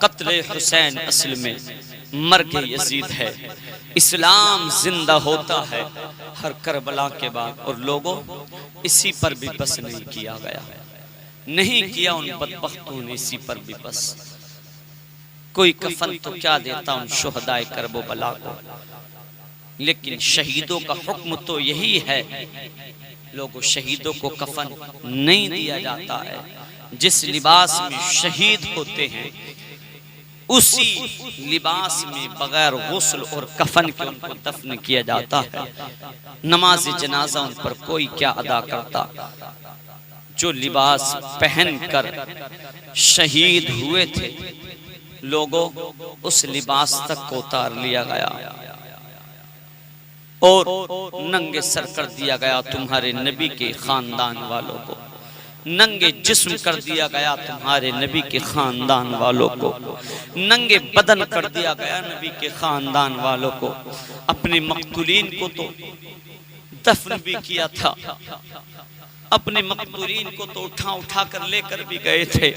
कत्ले हुसैन असल में मर्ग यजीद है। इस्लाम जिंदा होता है हर करबला के बाद, और लोगों इसी पर भी बस नहीं किया गया, नहीं किया उन बदबख्तों ने इसी पर भी बस। कोई कफन तो क्या देता उन शुहदाए करबला को, लेकिन शहीदों का हुक्म तो यही है, लोगों शहीदों को कफन नहीं दिया जाता है। जिस लिबास में शहीद होते हैं उसी लिबास में बगैर गुस्ल और कफन के उनको दफन किया जाता है। नमाज जनाजा उन पर कोई क्या अदा करता। जो लिबास पहनकर शहीद हुए थे लोगों, उस लिबास तक को उतार लिया गया और नंगे सर कर दिया गया तुम्हारे नबी के खानदान वालों को, नंगे जिस्म कर दिया गया तुम्हारे नबी के खानदान वालों को, नंगे बदन कर दिया गया नबी के खानदान वालों को। अपने मकतूलीन को तो दफन भी किया था, अपने मकतूलीन को तो उठा उठा कर लेकर भी गए थे,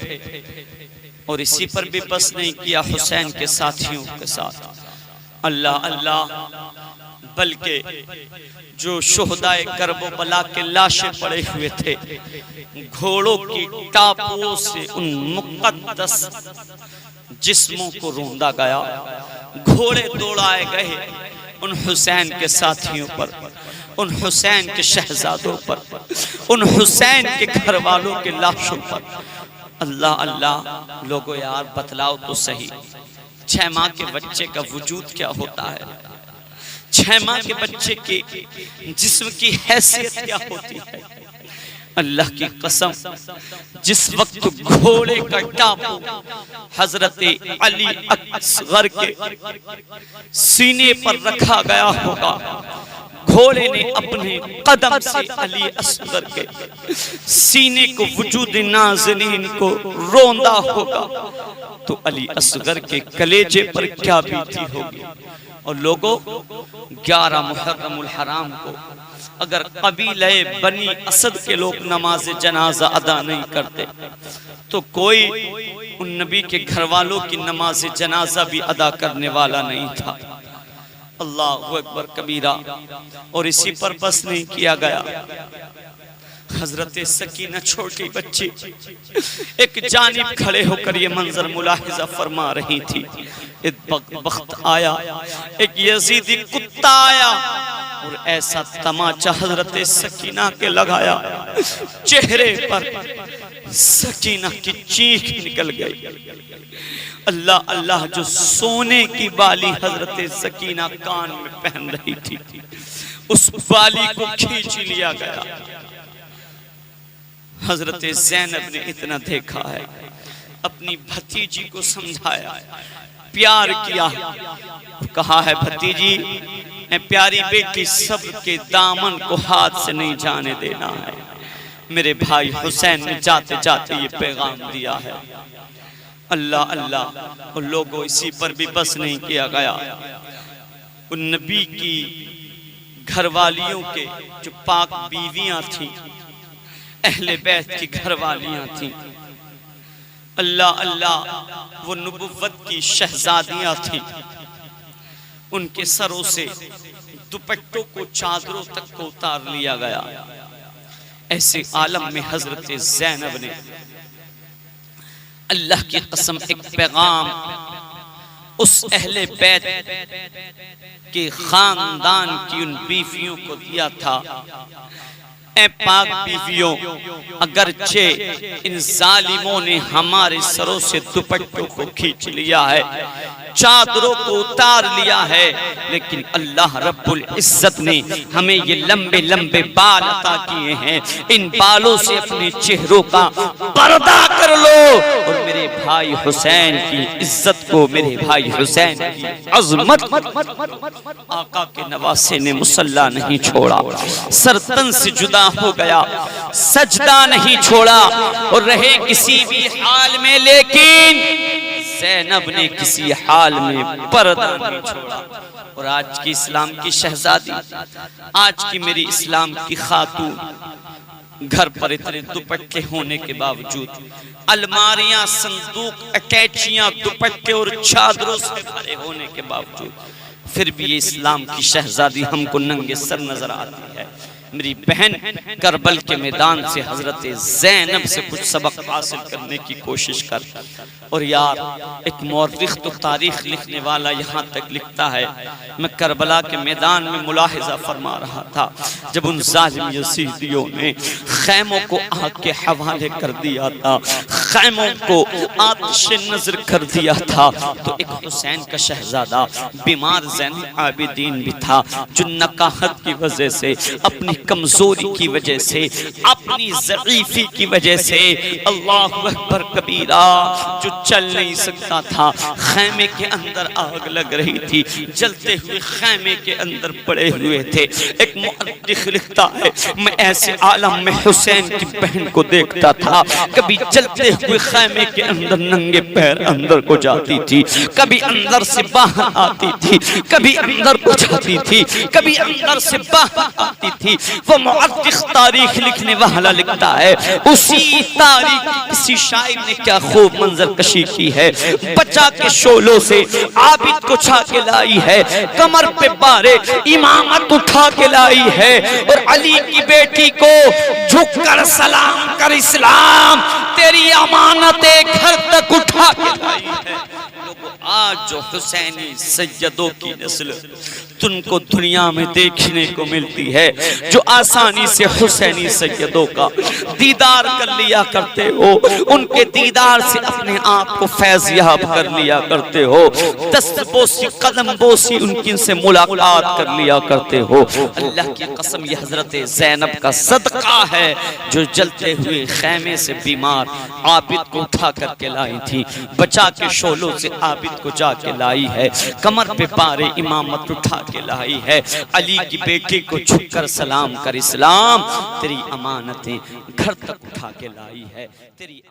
और इसी पर भी बस नहीं किया हुसैन के साथियों के साथ। अल्लाह अल्लाह, बल्कि जो शुहदाए करबला के लाशें पड़े हुए थे, घोड़ों की टापुओं से उन मुक़द्दस जिस्मों को रोंदा गया, घोड़े दौड़ाए गए उन हुसैन के साथियों पर, उन हुसैन के शहजादों पर, उन हुसैन के घर वालों के लाशों पर। अल्लाह अल्लाह, लोगों यार बतलाओ तो सही, 6 माह के बच्चे का वजूद क्या होता है, 6 माह के बच्चे के जिस्म की हैसियत क्या होती है। अल्लाह की कसम, जिस वक्त घोड़े का टापू हजरत अली असगर के सीने पर रखा गया होगा, घोड़े ने अपने कदम से अली असगर के सीने को वजूद नाज़नीन को रोंदा होगा, तो अली असगर के कलेजे पर क्या बीती होगी। और लोगों 11 मुहर्रमुल हराम को अगर कबीले बनी असद के लोग नमाज जनाजा अदा नहीं करते, तो कोई उन नबी के घर वालों की नमाज जनाजा भी अदा करने वाला नहीं था। अल्लाहु अकबर कबीरा। और इसी पर बस नहीं किया गया, हजरत सकीना छोटी बच्ची एक जानिब खड़े होकर ये मंजर मुलाहिजा फरमा रही थी। एक वक्त आया, एक यजीदी कुत्ता आया और ऐसा तमाचा हजरत सकीना के लगाया, चेहरे पर सकीना की चीख निकल गई। अल्लाह अल्लाह, जो सोने की बाली हजरत सकीना कान में पहन रही थी, उस बाली को खींच लिया गया। हजरत ज़ैनब ने इतना देखा है, अपनी भतीजी को समझाया, प्यार किया, कहा है भतीजी मैं प्यारी बेटी, सब्र के दामन को हाथ से नहीं जाने देना है। मेरे भाई हुसैन ने जाते जाते ये पैगाम दिया है। अल्लाह अल्लाह, और लोगों इसी पर भी बस नहीं किया गया। उन नबी की घरवालियों के जो पाक बीवियां थी, अहले बैत की घरवालियां थी, अल्लाह अल्लाह, वो नबुव्वत की शहजादियां थी, उनके सरों से दुपट्टों को चादरों तक को उतार लिया गया। ऐसे आलम में हजरत ज़ैनब ने अल्लाह की कसम एक पैगाम उस अहले बैत के खानदान की उन बीवियों को दिया था। ऐ पाक बीवियों, अगरचे इन जालिमों ने हमारे सरों से दुपट्टों को खींच लिया है, चादरों को उतार लिया है, लेकिन अल्लाह रब्बुल इज्जत ने हमें ये लंबे लंबे बाल अता किए हैं। इन बालों से अपने चेहरों का पर्दा कर लो और मेरे भाई हुसैन की इज्जत को, मेरे भाई हुसैन की अजमत। आका के नवासे ने मुसल्ला नहीं छोड़ा, सरतन से जुदा हो गया, सजदा नहीं छोड़ा और रहे किसी भी हाल में, लेकिन ज़ैनब ने किसी हाल में पर्दा नहीं छोड़ा। और आज की इस्लाम की शहजादी, आज की मेरी इस्लाम की खातून, घर पर इतने दुपट्टे होने के बावजूद, अलमारियां, संदूक, अटैचियां, दुपट्टे और चादरों से भरे होने के बावजूद, फिर भी ये इस्लाम की शहजादी हमको नंगे सर नजर आती है। मेरी बहन, करबल के मैदान से हजरत ज़ैनब से कुछ सबक हासिल करने की कोशिश कर। और यार, एक मौरिख तो तारीख लिखने वाला यहाँ तक लिखता है, मैं करबला के मैदान में मुलाहिजा फरमा रहा था, जब उन जालिम यजीदियों ने खैमों को आग के हवाले कर दिया था, खैमों को आतिश नजर कर दिया था, तो एक हुसैन का शहजादा बीमार ज़ैनुल आबिदीन भी था, जो नकाहत की वजह से, अपनी कमजोरी की वजह से, अपनी ज़ईफ़ी की वजह से, अल्लाहु अकबर कबीरा, जो चल नहीं सकता था, खैमे के अंदर आग लग रही थी, जलते हुए खैमे के अंदर पड़े हुए थे। एक मुअर्रिख लिखता है, मैं ऐसे आलम में हुसैन की बहन को देखता था, कभी जलते हुए खैमे के अंदर नंगे पैर अंदर को जाती थी, कभी अंदर से बाहर आती थी, कभी अंदर को जाती थी, कभी अंदर से बाहर आती थी। वो मुअर्रिख तारीख लिखने वाला लिखता है, उसी तारीख किसी शायर ने क्या खूब मंजर कशी की है, बचा के शोलों से आबिद को छा के लाई है, कमर पे बारे इमामत उठा के लाई है, और अली की बेटी को झुककर सलाम कर इस्लाम तेरी अमानतें घर तक उठा के लाई है। आज जो हुसैनी सैयदों की नस्ल तुमको दुनिया में देखने को मिलती है, जो आसानी से हुसैनी सैयदों का दीदार कर लिया करते हो, उनके दीदार से अपने आप को फैज़ याब कर लिया करते हो, दस्त बोसी कदम बोसी उनकी से मुलाकात कर लिया करते हो। अल्लाह की कसम, ये हजरत ज़ैनब का सदका है, जो जलते हुए खैमे से बीमार आबिद को उठा करके लाई थी, बचा के शोलों से आबिद को जाके लाई है, कमर पे पारे इमामत उठा के लाई है, अली की बेटी को झुककर सलाम कर इस्लाम तेरी अमानतें घर तक उठा के लाई है, तेरी